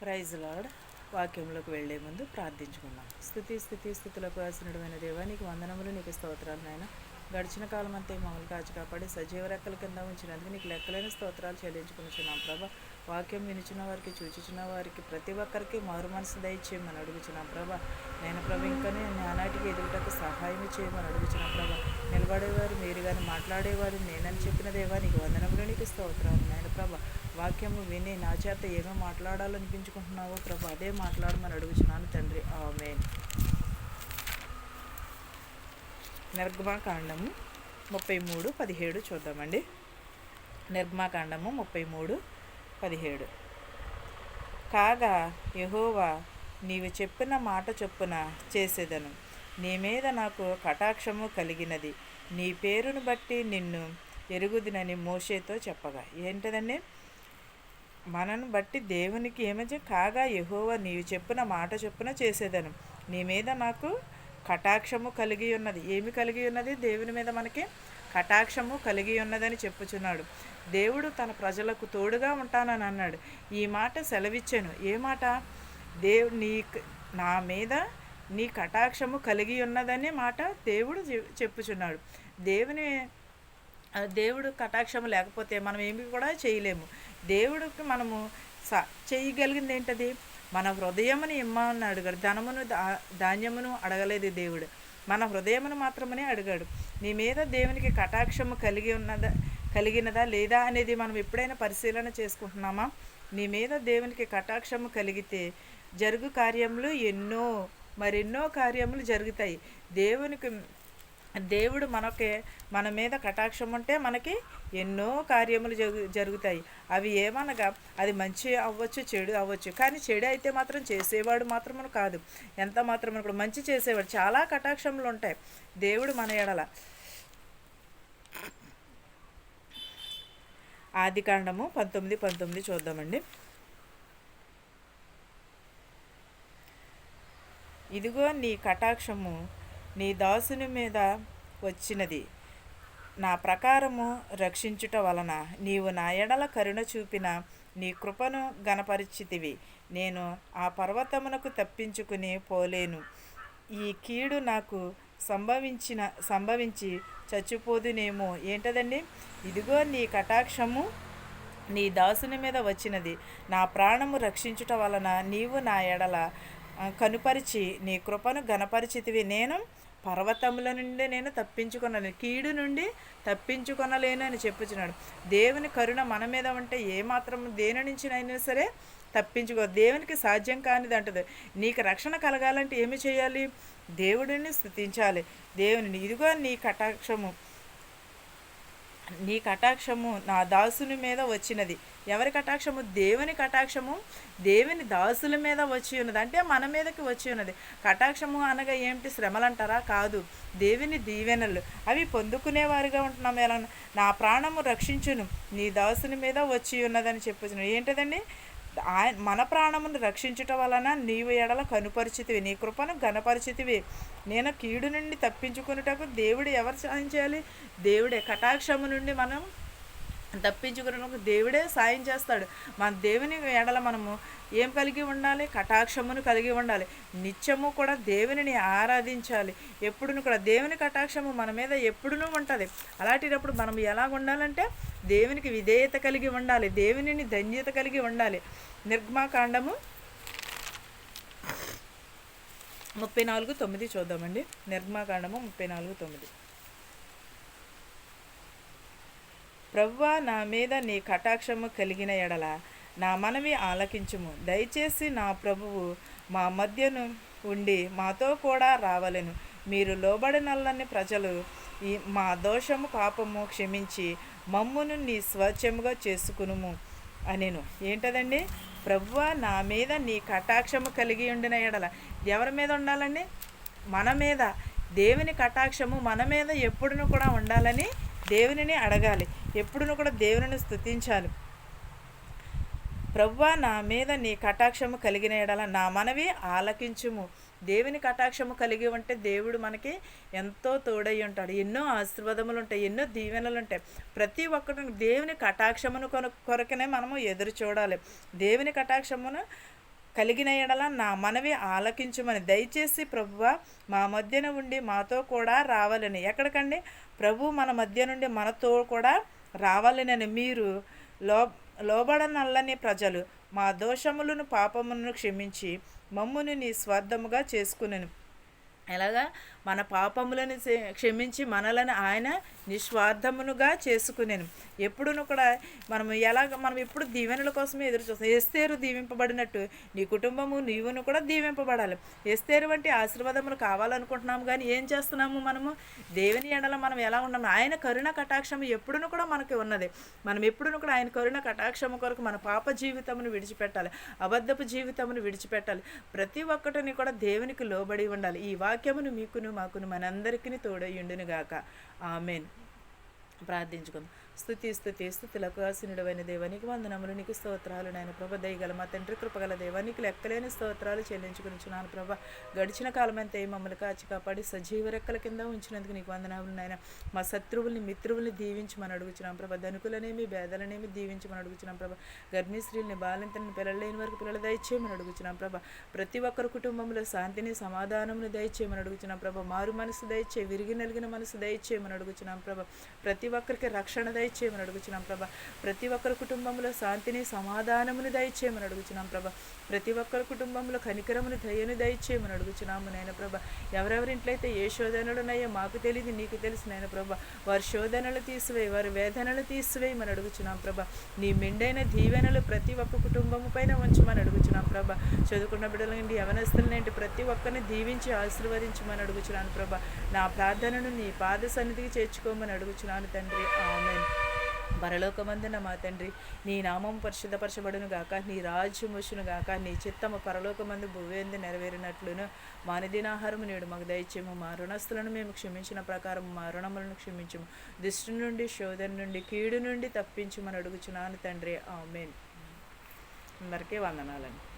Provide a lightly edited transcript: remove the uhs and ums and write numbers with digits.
Praise lord. వాక్యంలోకి వెళ్లే ముందు ప్రార్థించుకుందాం. స్థుతులకు ఆసనుడైన దేవా, నీకు వందనములు, నీకు స్తోత్రాలు నాయన. గడిచిన కాలం అంతా మమ్మల్ని కాచి కాపాడి సజీవ రెక్కల కింద ఉంచినందుకు నీకు లెక్కలైన స్తోత్రాలు చెల్లించుకునిచున్నాం ప్రభా. వాక్యం వినిచిన వారికి, చూచుచున్న వారికి, ప్రతి ఒక్కరికి మారు మనసు దయచేయమని అడుగుచున్నాం ప్రభా. నేను ప్రభు ఇంకనే నానాటికి ఎదుగుటకు సహాయం చేయమని అడుగుచున్నాం ప్రభా. నిలబడేవారు మీరు కానీ, మాట్లాడేవారు నేనని చెప్పిన దేవా, నీకు వందనములు, నీకు స్తోత్రాలు నాయన ప్రభా. వాక్యము విని నా చేత ఏమో మాట్లాడాలనిపించుకుంటున్నావో ప్రభా, అదే మాట్లాడమని అడుగుచున్నాను తండ్రి. ఆమేన్. నిర్గమాకాండము 33:17 చూద్దామండి. నిర్గమాకాండము 33:17. కాగా యెహోవా, నీవు చెప్పిన మాట చొప్పున చేసేదను. నీ మీద నాకు కటాక్షము కలిగినది, నీ పేరును బట్టి నిన్ను ఎరుగుదినని మోషేతో చెప్పగా. ఏంటదండి? మనను బట్టి దేవునికి ఏమని? కాగా యెహోవా, నీవు చెప్పిన మాట చొప్పున చేసేదను, నీ మీద నాకు కటాక్షము కలిగి ఉన్నది. ఏమి కలిగి ఉన్నది? దేవుని మీద మనకి కటాక్షము కలిగి ఉన్నదని చెప్పుచున్నాడు. దేవుడు తన ప్రజలకు తోడుగా ఉంటానని అన్నాడు. ఈ మాట సెలవిచ్చాను. ఏ మాట? నా మీద నీ కటాక్షము కలిగి ఉన్నదని మాట దేవుడు చెప్పుచున్నాడు. దేవుడు కటాక్షము లేకపోతే మనం ఏమి కూడా చేయలేము. దేవుడికి మనము చేయగలిగింది ఏంటది? మన హృదయమును ఇమ్మని అడిగాడు. ధనమును ధాన్యమును అడగలేదు దేవుడు, మన హృదయమును మాత్రమే అడిగాడు. నీ మీద దేవునికి కటాక్షము కలిగినదా లేదా అనేది మనం ఎప్పుడైనా పరిశీలన చేసుకుంటున్నామా? నీ మీద దేవునికి కటాక్షము కలిగితే జరుగు కార్యములు మరెన్నో కార్యములు జరుగుతాయి. దేవుడు మన మీద కటాక్షం ఉంటే మనకి ఎన్నో కార్యములు జరుగుతాయి. అవి ఏమనగా అది మంచి అవ్వచ్చు, చెడు అవ్వచ్చు. కానీ చెడు అయితే మాత్రం చేసేవాడు మాత్రము కాదు, ఎంత మాత్రము కూడా మంచి చేసేవాడు. చాలా కటాక్షములు ఉంటాయి దేవుడు మన ఎడల. ఆదికాండము 19:19 చూద్దామండి. ఇదిగో నీ కటాక్షము నీ దాసుని మీద వచ్చినది, నా ప్రకారము రక్షించుట వలన నీవు నా ఎడల కరుణ చూపిన నీ కృపను గణపరిచితివి. నేను ఆ పర్వతమునకు తప్పించుకుని పోలేను. ఈ కీడు నాకు సంభవించి చచ్చిపోదునేమో. ఏంటదండి? ఇదిగో నీ కటాక్షము నీ దాసుని మీద వచ్చినది, నా ప్రాణము రక్షించుట వలన నీవు నా ఎడల కనుపరిచి నీ కృపను గణపరిచితివి. నేను పర్వతముల నుండి నేను తప్పించుకొనలేను, కీడు నుండి తప్పించుకొనలేను అని చెప్పుచున్నాడు. దేవుని కరుణ మన మీద ఉంటే ఏమాత్రం దేని నుంచి అయినా సరే తప్పించుకో. దేవునికి సాధ్యం కానిది అంటది. నీకు రక్షణ కలగాలంటే ఏమి చేయాలి? దేవుడిని స్తుతించాలి. దేవుని ఇదిగో నీ కటాక్షము నా దాసుని మీద వచ్చినది. ఎవరి కటాక్షము? దేవుని కటాక్షము దేవుని దాసుల మీద వచ్చి ఉన్నది, అంటే మన మీదకి వచ్చి ఉన్నది. కటాక్షము అనగా ఏమిటి? శ్రమలు అంటారా? కాదు, దేవుని దీవెనలు. అవి పొందుకునేవారుగా ఉంటున్నాం. ఎలా? నా ప్రాణము రక్షించును, నీ దాసుని మీద వచ్చి ఉన్నదని చెప్పుచున్నాను. ఏంటదండి? మన ప్రాణమును రక్షించుట వలన నీవు ఎడల కనుపరిచితివి, నీ కృపను గణపరిచితివి. నేను కీడు నుండి తప్పించుకున్నటకు దేవుడు ఎవరు సాయం చేయాలి? దేవుడే. కటాక్షము నుండి మనం తప్పించుకున్నకు దేవుడే సాయం చేస్తాడు. మన దేవుని ఎడల మనము ఏం కలిగి ఉండాలి? కటాక్షమును కలిగి ఉండాలి. నిత్యము కూడా దేవునిని ఆరాధించాలి. ఎప్పుడును కూడా దేవుని కటాక్షము మన మీద ఎప్పుడునూ ఉంటుంది. అలాంటిటప్పుడు మనం ఎలా ఉండాలంటే దేవునికి విధేయత కలిగి ఉండాలి, దేవునిని ధన్యత కలిగి ఉండాలి. నిర్గమాకాండము 34:9 చూద్దామండి. నిర్గమాకాండము 34:9. ప్రభువా, నా మీద నీ కటాక్షము కలిగిన ఎడల నా మనవి ఆలకించుము. దయచేసి నా ప్రభువు మా మధ్యను ఉండి మాతో కూడా రావలెను. మీరు లోబడినల్లని ప్రజలు మా దోషము పాపము క్షమించి మమ్మును నీ స్వచ్ఛముగా చేసుకునుము అనెను. ఏంటదండి? ప్రభువా, నా మీద నీ కటాక్షము కలిగి ఉండిన ఎడల. ఎవరి మీద ఉండాలండి? మన మీద. దేవుని కటాక్షము మన మీద ఎప్పుడును కూడా ఉండాలని దేవునిని అడగాలి. ఎప్పుడును కూడా దేవునిని స్తుతించాలి. ప్రభువా, నా మీద నీ కటాక్షము కలిగిన ఎడల నా మనవి ఆలకించుము. దేవుని కటాక్షము కలిగి ఉంటే దేవుడు మనకి ఎంతో తోడై ఉంటాడు. ఎన్నో ఆశీర్వాదములు ఉంటాయి, ఎన్నో దీవెనలు ఉంటాయి. ప్రతి ఒక్కటి దేవుని కటాక్షమును కొరకనే మనము ఎదురు చూడాలి. దేవుని కటాక్షమును కలిగిన ఎడల నా మనవి ఆలకించుమని. దయచేసి ప్రభువా మా మధ్యన ఉండి మాతో కూడా రావాలని. ఎక్కడికండి? ప్రభు మన మధ్య నుండి మనతో కూడా రావాలని. మీరు లోబడనల్లని ప్రజలు మా దోషములను పాపములను క్షమించి మమ్మును నీ స్వార్థముగా చేసుకునెను. ఎలాగా? మన పాపములను క్షమించి మనలను ఆయన నిస్వార్థమునుగా చేసుకునేను. ఎప్పుడును కూడా మనం ఎప్పుడు దీవెనల కోసమే ఎదురు చూస్తాం. ఎస్తేరు దీవింపబడినట్టు నీ కుటుంబము నీవును కూడా దీవింపబడాలి. ఎస్తేరు వంటి ఆశీర్వాదములు కావాలనుకుంటున్నాము, కానీ ఏం చేస్తున్నాము? మనము దేవుని ఎడల మనం ఎలా ఉన్నాము? ఆయన కరుణ కటాక్షము ఎప్పుడును కూడా మనకి ఉన్నది. మనం ఎప్పుడును కూడా ఆయన కరుణ కటాక్షము కొరకు మన పాప జీవితమును విడిచిపెట్టాలి, అబద్ధపు జీవితమును విడిచిపెట్టాలి. ప్రతి ఒక్కటిని కూడా దేవునికి లోబడి ఉండాలి. ఈ వాక్యమును మీకును మాకును మనందరికీ తోడయుండును గాక. ఆమెన్. ప్రార్థించుకుందాం. స్తుతులకు ఆసీనుడైన దేవానికి వందనములు, నీకు స్తోత్రాలు నాయన ప్రభ. దయగల మా తండ్రి, కృపగల దేవానికి లెక్కలేని స్తోత్రాలు చెల్లించుకునిచున్నాను ప్రభ. గడిచిన కాలమంతా మమ్మల్ని కాచి కాపాడి సజీవ రెక్కల కింద ఉంచినందుకు నీకు వందనములు నాయన. మా శత్రువుల్ని మిత్రువుల్ని దీవించమని అడుగుచున్నాం ప్రభ. ధనుకులనేమి భేదలనేమి దీవించమని అడుగుచున్నాం ప్రభ. గర్భిణీ స్త్రీల్ని బాలింతని పిల్లలు లేని వరకు పిల్లలు దయచేయమని అడుగుచున్నాం ప్రభ. ప్రతి ఒక్కరి కుటుంబంలో శాంతిని సమాధానమును దయచేయమని అడుగుచున్నాం ప్రభ. మారు మనసు దయచే, విరిగి నలిగిన మనసు దయచేయమని అడుగుచున్నాం ప్రభ. ప్రతి ఒక్కరికి రక్షణ దయచేయమని అడుగుచున్నాం ప్రభ. ప్రతి ఒక్కరి కుటుంబంలో శాంతిని సమాధానమును దయచేయమని అడుగుచున్నాం ప్రభ. ప్రతి ఒక్కరి కుటుంబంలో కనికరమును దయను దయచేయమని అడుగుచున్నాము నాయన ప్రభ. ఎవరెవరింట్లో అయితే ఏ శోధనలు ఉన్నాయో మాకు తెలియదు, నీకు తెలుసు నాయన ప్రభ. వారి శోధనలు తీసివేయి, వారి వేదనలు తీసివేయమని అడుగుచున్నాం ప్రభ. నీ మెండైన దీవెనలు ప్రతి ఒక్క కుటుంబము పైన ఉంచమని అడుగుచున్నాం ప్రభ. చదువుకున్న బిడ్డల నుండి యవనస్తులనేంటి ప్రతి ఒక్కరిని దీవించి ఆశీర్వదించమని అడుగుచున్నాను ప్రభ. నా ప్రార్థనను నీ పాద సన్నిధికి చేర్చుకోమని అడుగుచున్నాను తండ్రి. ఆమెన్. పరలోకమందున మా తండ్రి, నీ నామం పరిశుద్ధపరచబడును గాక, నీ రాజ్యం వచ్చును గాక, నీ చిత్తము పరలోకమందు భూవేందు నెరవేరినట్లును మా అనుదినాహారము నేడు మాకు దయచేయము. మా రుణస్తులను మేము క్షమించిన ప్రకారం మా రుణములను క్షమించము. దుష్టు నుండి, శోధన నుండి, కీడు నుండి తప్పించమని అడుగుచున్నాను తండ్రి. ఆమెన్. అందరికీ వందనాలండి.